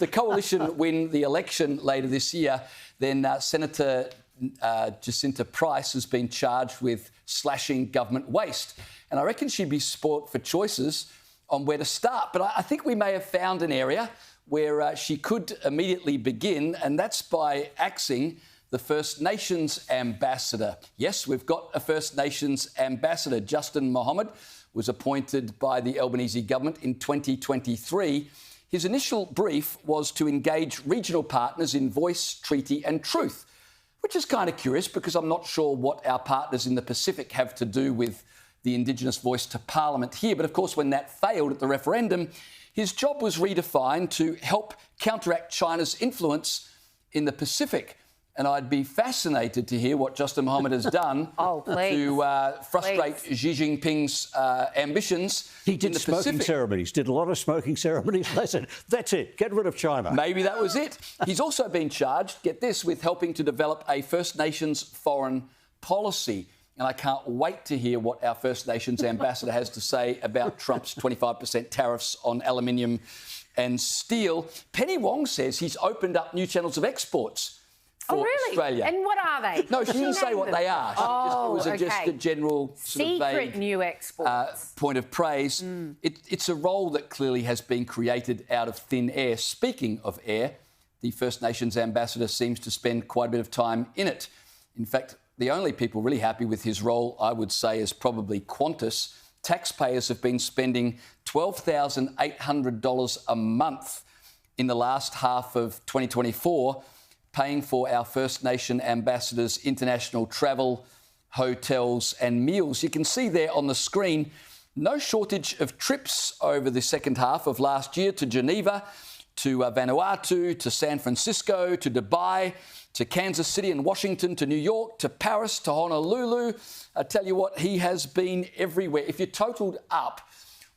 the coalition win the election later this year, then Senator Jacinta Price has been charged with slashing government waste. And I reckon she'd be sport for choices on where to start. But I think we may have found an area where she could immediately begin, and that's by axing the First Nations ambassador. Yes, we've got a First Nations ambassador. Justin Mohamed was appointed by the Albanese government in 2023. His initial brief was to engage regional partners in voice, treaty and truth, which is kind of curious because I'm not sure what our partners in the Pacific have to do with the Indigenous voice to Parliament here. But of course, when that failed at the referendum, his job was redefined to help counteract China's influence in the Pacific. And I'd be fascinated to hear what Justin Mohamed has done to frustrate Xi Jinping's ambitions. He did smoking ceremonies, did a lot of smoking ceremonies. They said, that's it, get rid of China. Maybe that was it. He's also been charged, get this, with helping to develop a First Nations foreign policy. And I can't wait to hear what our First Nations ambassador has to say about Trump's 25% tariffs on aluminium and steel. Penny Wong says he's opened up new channels of exports for Australia. And what are they? No, she didn't say what they are. Oh, it was just a general sort of vague new exports. Point of praise. It's a role that clearly has been created out of thin air. Speaking of air, the First Nations ambassador seems to spend quite a bit of time in it. In fact, the only people really happy with his role, I would say, is probably Qantas. Taxpayers have been spending $12,800 a month in the last half of 2024 paying for our First Nation ambassadors' international travel, hotels and meals. You can see there on the screen, no shortage of trips over the second half of last year to Geneva, to Vanuatu, to San Francisco, to Dubai, to Kansas City and Washington, to New York, to Paris, to Honolulu. I tell you what, he has been everywhere. If you totaled up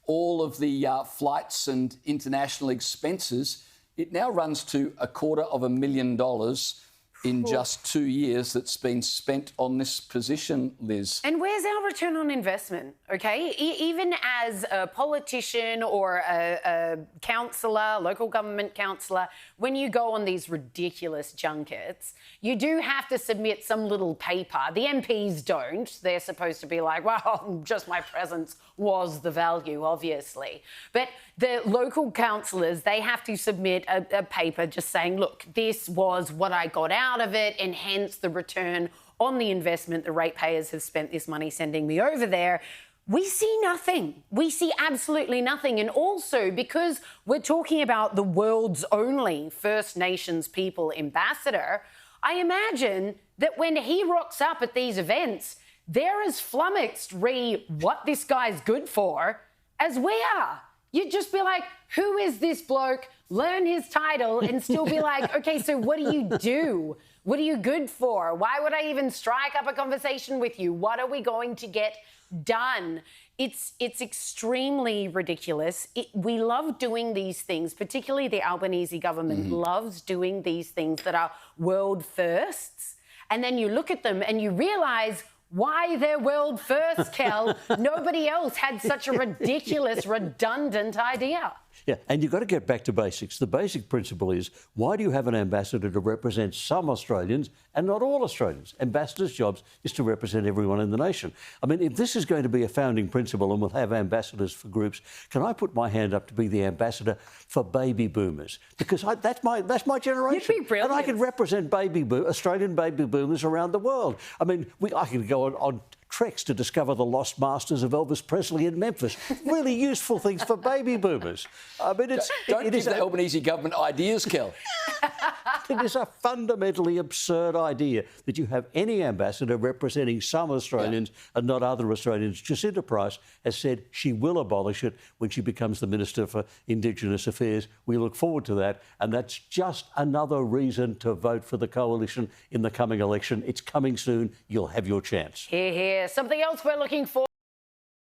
all of the flights and international expenses, it now runs to $250,000 in just 2 years that's been spent on this position, Liz. And where's our return on investment, OK? Even as a politician or a councillor, local government councillor, when you go on these ridiculous junkets, you do have to submit some little paper. The MPs don't. They're supposed to be like, well, just my presence was the value, obviously. But the local councillors, they have to submit a paper just saying, look, this was what I got out of it, and hence the return on the investment the ratepayers have spent this money sending me over there. We see nothing. We see absolutely nothing. And also, because we're talking about the world's only First Nations people ambassador, I imagine that when he rocks up at these events, they're as flummoxed what this guy's good for as we are. You'd just be like, who is this bloke? Learn his title and still be like, OK, so what do you do? What are you good for? Why would I even strike up a conversation with you? What are we going to get done? It's extremely ridiculous. We love doing these things, particularly the Albanese government loves doing these things that are world firsts. And then you look at them and you realise why they're world first, Kel. Nobody else had such a ridiculous, redundant idea. Yeah, and you've got to get back to basics. The basic principle is, why do you have an ambassador to represent some Australians and not all Australians? Ambassadors' jobs is to represent everyone in the nation. I mean, if this is going to be a founding principle and we'll have ambassadors for groups, can I put my hand up to be the ambassador for baby boomers? Because that's my generation. You'd be brilliant. And I can represent Australian baby boomers around the world. I mean, I can go on treks to discover the lost masters of Elvis Presley in Memphis. Really useful things for baby boomers. I mean, Don't give the Albanese government ideas, Kel. It is a fundamentally absurd idea that you have any ambassador representing some Australians and not other Australians. Jacinta Price has said she will abolish it when she becomes the Minister for Indigenous Affairs. We look forward to that, and that's just another reason to vote for the coalition in the coming election. It's coming soon. You'll have your chance. Hear, hear. Something else we're looking for.